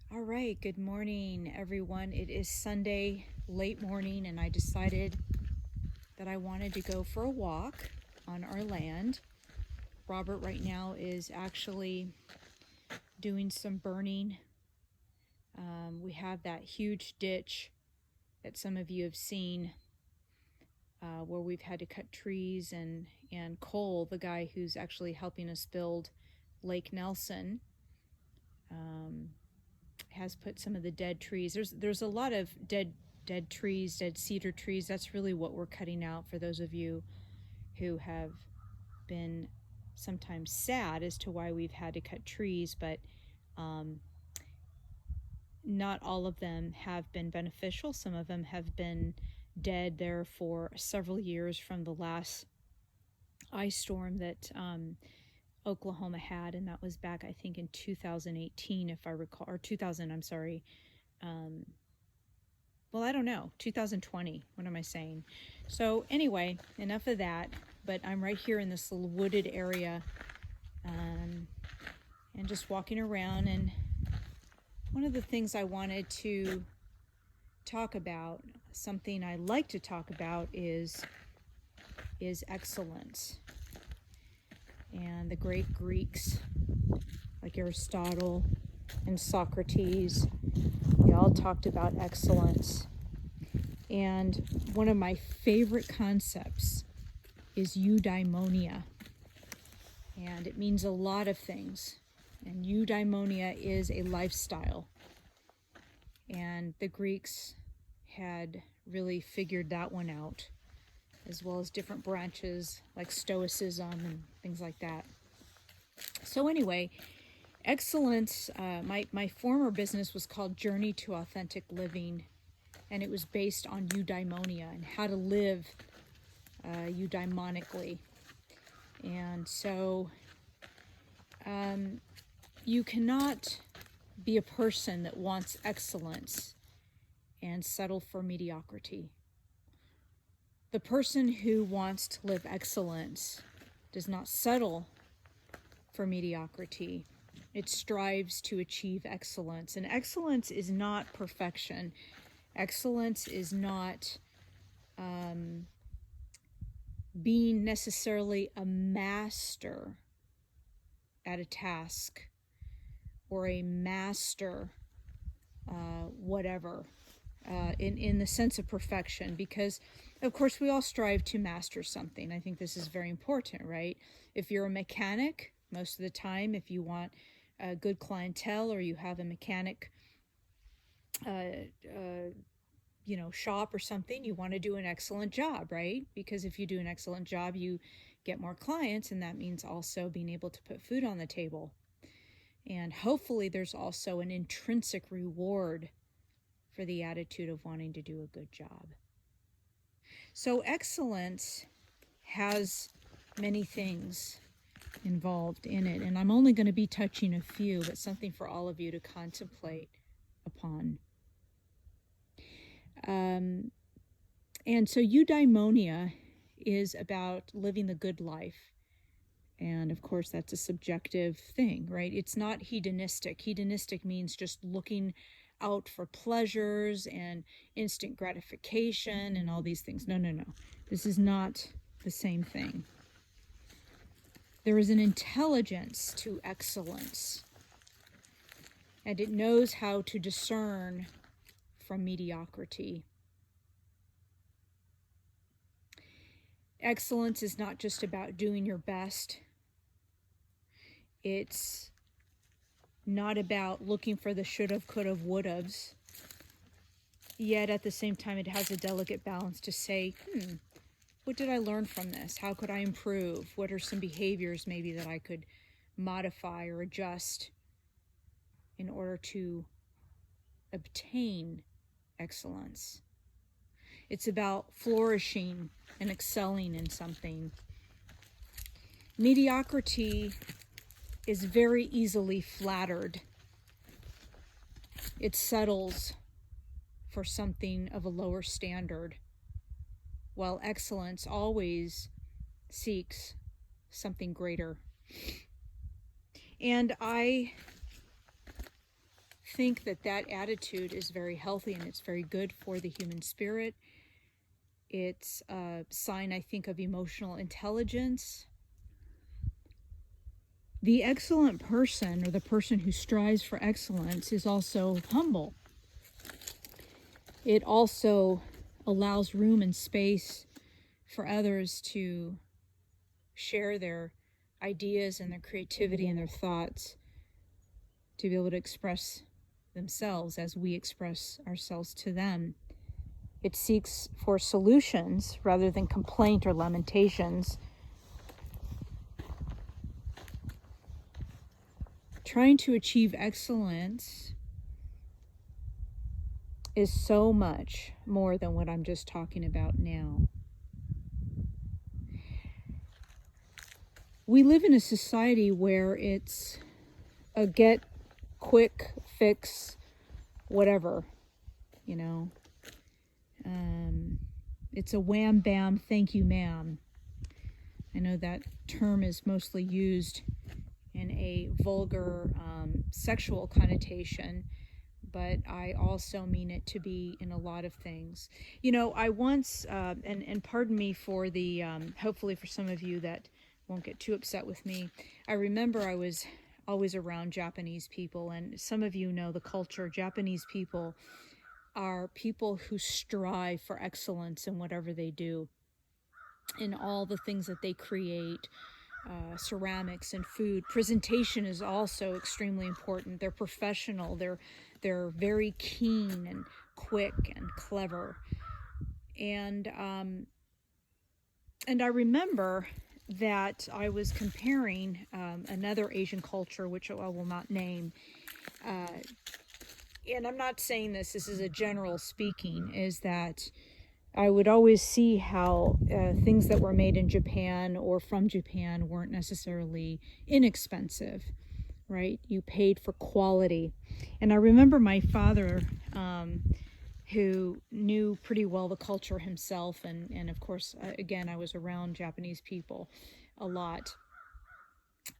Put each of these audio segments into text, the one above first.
All right, good morning, everyone. It is Sunday, late morning, and I decided that I wanted to go for a walk on our land. Robert right now is actually doing some burning. We have that huge ditch that some of you have seen where we've had to cut trees, and Cole, the guy who's actually helping us build Lake Nelson, has put some of the dead trees. There's a lot of dead trees, dead cedar trees. That's really what we're cutting out for those of you who have been sometimes sad as to why we've had to cut trees, but not all of them have been beneficial. Some of them have been dead there for several years from the last ice storm that Oklahoma had, and that was back, I think, in 2018, if I recall, or 2000, I'm sorry. Well, I don't know, 2020, what am I saying? So anyway, enough of that, but I'm right here in this little wooded area, and just walking around, and one of the things I wanted to talk about, something I like to talk about, is excellence. And the great Greeks, like Aristotle and Socrates, they all talked about excellence. And one of my favorite concepts is eudaimonia. And it means a lot of things. And eudaimonia is a lifestyle. And the Greeks had really figured that one out, as well as different branches like Stoicism and things like that. So anyway, excellence, my former business was called Journey to Authentic Living, and it was based on eudaimonia and how to live eudaimonically. And so you cannot be a person that wants excellence and settle for mediocrity. The person who wants to live excellence does not settle for mediocrity. It strives to achieve excellence. And excellence is not perfection. Excellence is not being necessarily a master at a task or a master whatever. In the sense of perfection, because of course we all strive to master something. I think this is very important, right? If you're a mechanic, most of the time, if you want a good clientele, or you have a mechanic shop or something, you want to do an excellent job, right? Because if you do an excellent job, you get more clients, and that means also being able to put food on the table. And hopefully there's also an intrinsic reward for the attitude of wanting to do a good job. So excellence has many things involved in it, and I'm only going to be touching a few, but something for all of you to contemplate upon. And so eudaimonia is about living the good life. And of course, that's a subjective thing, right? It's not hedonistic. Hedonistic means just looking out for pleasures and instant gratification and all these things. No. This is not the same thing. There is an intelligence to excellence, and it knows how to discern from mediocrity. Excellence is not just about doing your best. It's not about looking for the should've, could've, would'ves. Yet at the same time, it has a delicate balance to say, what did I learn from this? How could I improve? What are some behaviors maybe that I could modify or adjust in order to obtain excellence? It's about flourishing and excelling in something. Mediocrity is very easily flattered. It settles for something of a lower standard, while excellence always seeks something greater. And I think that that attitude is very healthy and it's very good for the human spirit. It's a sign, I think, of emotional intelligence. The excellent person, or the person who strives for excellence, is also humble. It also allows room and space for others to share their ideas and their creativity and their thoughts, to be able to express themselves as we express ourselves to them. It seeks for solutions rather than complaint or lamentations. Trying to achieve excellence is so much more than what I'm just talking about now. We live in a society where it's a get quick fix, whatever, you know. It's a wham bam, thank you ma'am. I know that term is mostly used in a vulgar sexual connotation, but I also mean it to be in a lot of things. You know, I once, and pardon me for the, hopefully for some of you that won't get too upset with me, I remember I was always around Japanese people, and some of you know the culture. Japanese people are people who strive for excellence in whatever they do, in all the things that they create. Ceramics and food. Presentation is also extremely important. They're professional. They're very keen and quick and clever. And I remember that I was comparing another Asian culture, which I will not name. And I'm not saying this is a general speaking, is that I would always see how things that were made in Japan or from Japan weren't necessarily inexpensive, right? You paid for quality. And I remember my father, who knew pretty well the culture himself, and of course, again, I was around Japanese people a lot.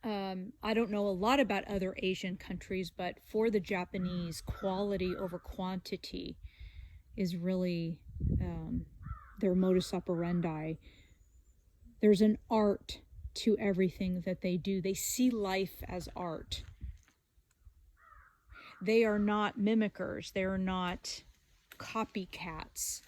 I don't know a lot about other Asian countries, but for the Japanese, quality over quantity is really their modus operandi. There's an art to everything that they do. They see life as art. They are not mimickers. They are not copycats,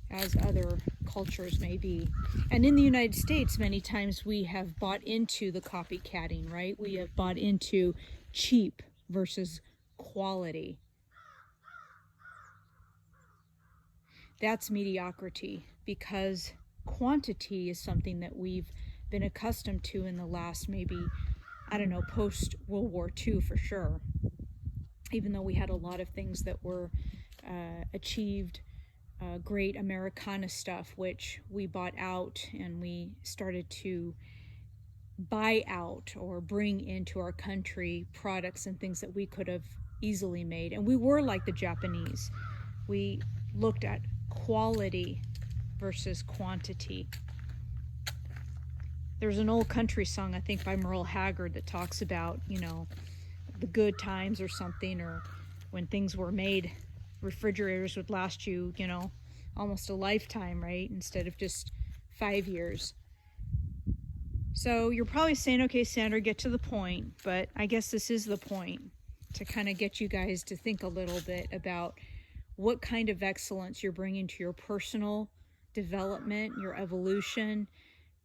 as other cultures may be. And in the United States, many times we have bought into the copycatting, right? We have bought into cheap versus quality. That's mediocrity, because quantity is something that we've been accustomed to in the last maybe, I don't know, post World War II for sure. Even though we had a lot of things that were achieved, great Americana stuff, which we bought out and we started to buy out or bring into our country products and things that we could have easily made. And we were like the Japanese. We looked at quality versus quantity. There's an old country song, I think by Merle Haggard, that talks about, you know, the good times or something, or when things were made, refrigerators would last you, you know, almost a lifetime, right? Instead of just 5 years. So you're probably saying, okay, Sandra, get to the point, but I guess this is the point, to kind of get you guys to think a little bit about what kind of excellence you're bringing to your personal development, your evolution,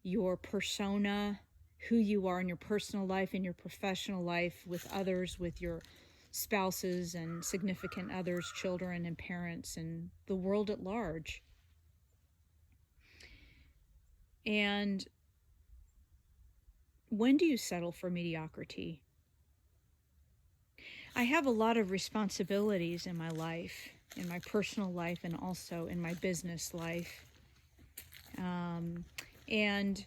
your persona, who you are in your personal life, in your professional life, with others, with your spouses and significant others, children and parents, and the world at large. And when do you settle for mediocrity? I have a lot of responsibilities in my life, in my personal life, and also in my business life. And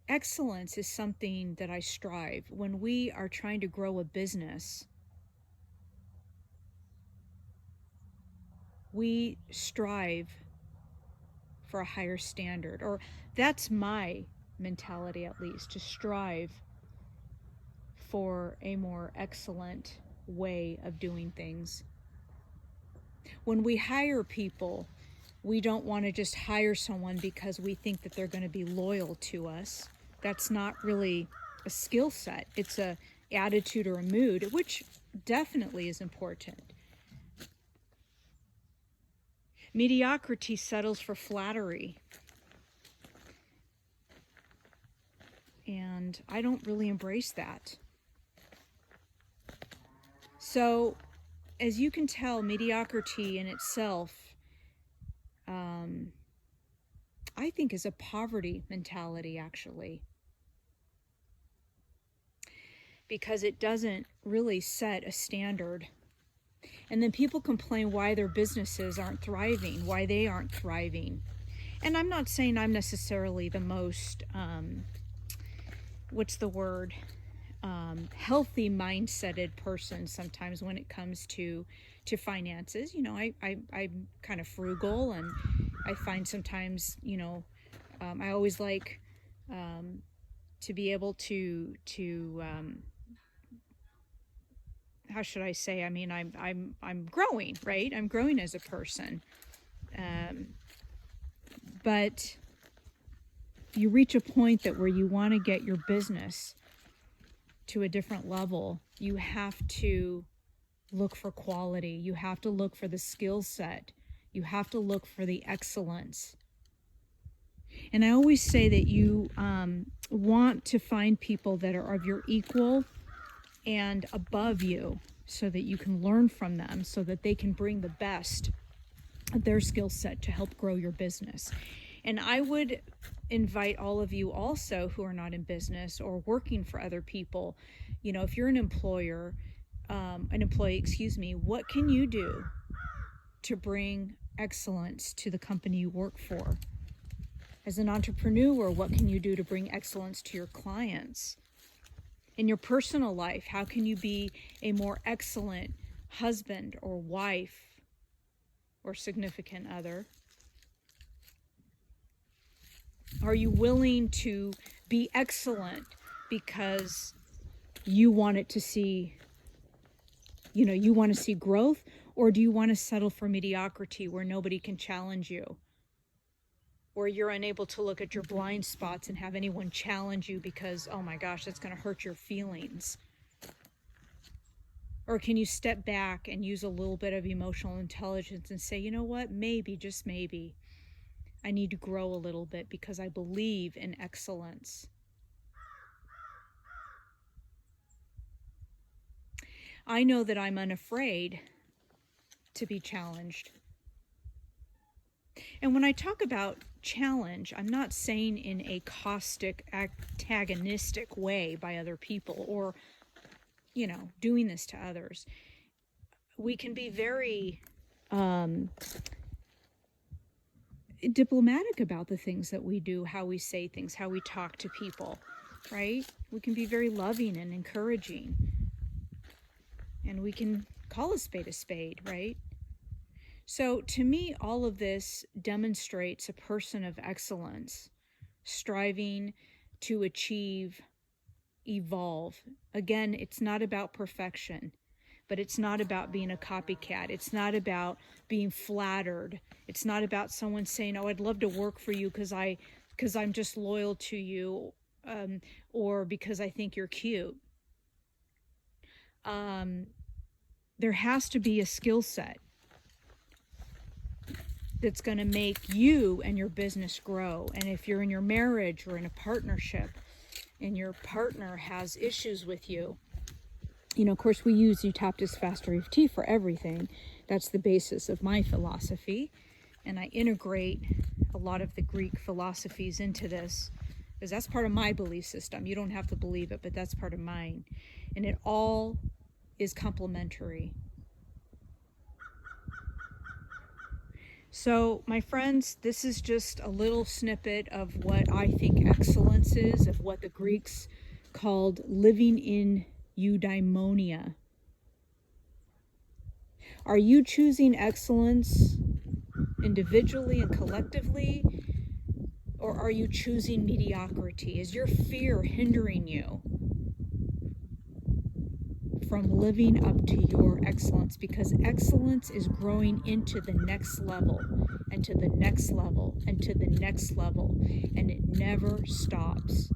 excellence is something that I strive. When we are trying to grow a business, we strive for a higher standard, or that's my mentality, at least, to strive for a more excellent way of doing things. When we hire people, we don't want to just hire someone because we think that they're going to be loyal to us. That's not really a skill set. It's a attitude or a mood, which definitely is important. Mediocrity settles for flattery. And I don't really embrace that. So, as you can tell, mediocrity in itself, I think, is a poverty mentality, actually. Because it doesn't really set a standard. And then people complain why their businesses aren't thriving, why they aren't thriving. And I'm not saying I'm necessarily the most, healthy mindseted person sometimes when it comes to finances. You know, I'm kind of frugal, and I find sometimes, I always like to be able to how should I say? I mean, I'm growing, right? I'm growing as a person. But you reach a point that where you want to get your business to a different level, you have to look for quality. You have to look for the skill set. You have to look for the excellence. And I always say that you want to find people that are of your equal and above you, so that you can learn from them, so that they can bring the best of their skill set to help grow your business. And I would invite all of you also who are not in business or working for other people, if you're an employee, what can you do to bring excellence to the company you work for? As an entrepreneur, what can you do to bring excellence to your clients? In your personal life, how can you be a more excellent husband or wife or significant other? Are you willing to be excellent because you want to see growth, or do you want to settle for mediocrity where nobody can challenge you? Where you're unable to look at your blind spots and have anyone challenge you because, oh my gosh, that's going to hurt your feelings? Or can you step back and use a little bit of emotional intelligence and say, you know what, maybe, just maybe, I need to grow a little bit because I believe in excellence. I know that I'm unafraid to be challenged. And when I talk about challenge, I'm not saying in a caustic, antagonistic way by other people or, doing this to others. We can be very diplomatic about the things that we do, how we say things, how we talk to people, right? We can be very loving and encouraging. And we can call a spade, right? So to me, all of this demonstrates a person of excellence, striving to achieve, evolve. Again, it's not about perfection, but it's not about being a copycat. It's not about being flattered. It's not about someone saying, oh, I'd love to work for you because I'm just loyal to you, or because I think you're cute. There has to be a skill set that's going to make you and your business grow. And if you're in your marriage or in a partnership and your partner has issues with you, of course we use Eutaptis Faster EFT for everything. That's the basis of my philosophy. And I integrate a lot of the Greek philosophies into this because that's part of my belief system. You don't have to believe it, but that's part of mine. And it all is complementary. So, my friends, this is just a little snippet of what I think excellence is, of what the Greeks called living in eudaimonia. Are you choosing excellence individually and collectively, or are you choosing mediocrity? Is your fear hindering you? from living up to your excellence, because excellence is growing into the next level and to the next level and to the next level, and it never stops.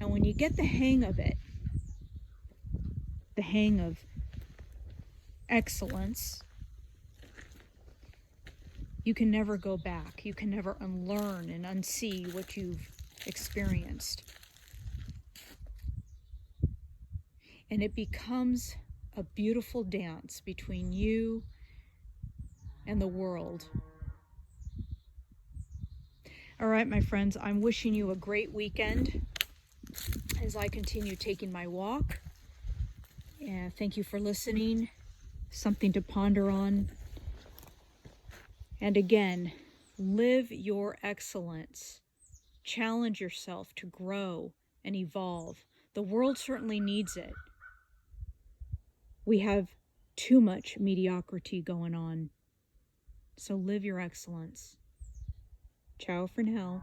And when you get the hang of it, the hang of excellence, you can never go back. You can never unlearn and unsee what you've experienced. And it becomes a beautiful dance between you and the world. All right, my friends, I'm wishing you a great weekend as I continue taking my walk. And thank you for listening. Something to ponder on. And again, live your excellence. Challenge yourself to grow and evolve. The world certainly needs it. We have too much mediocrity going on. So live your excellence. Ciao for now.